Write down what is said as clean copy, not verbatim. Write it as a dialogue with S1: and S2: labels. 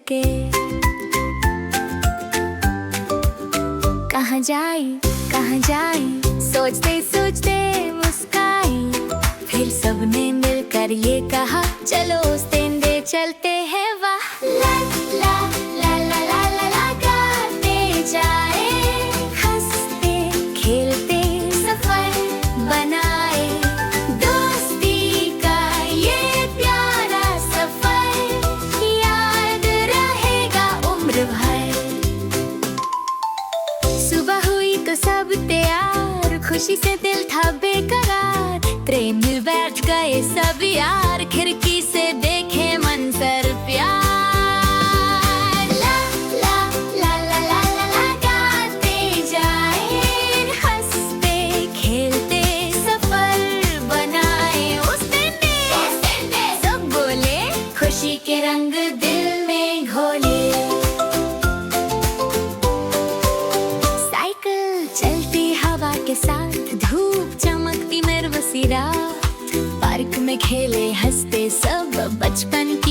S1: के। कहाँ जाए सोचते सोचते मुस्काई, फिर सबने मिलकर ये कहा चलो तेंदे चलते हैं। वाह ला ला ला ला ला ला ला गाते जाए, हंसते खेलते सफर बनाए, दोस्ती का ये प्यारा सफर याद रहेगा उम्र भर। सुबह हुई तो सब तैयार, खुशी से दिल था बेकरार, ट्रेन में बैठ गए सब यार, खिड़की से देखे मंजर प्यार। ला ला ला ला ला ला ला गाते जाए, हंसते खेलते सफर बनाए, उस दिन सब बोले खुशी के रंग दिल में घोले। साइकिल चलती हवा के साथ, धूप चमकती नर्वसी रात, पार्क में खेले हंसते सब बचपन की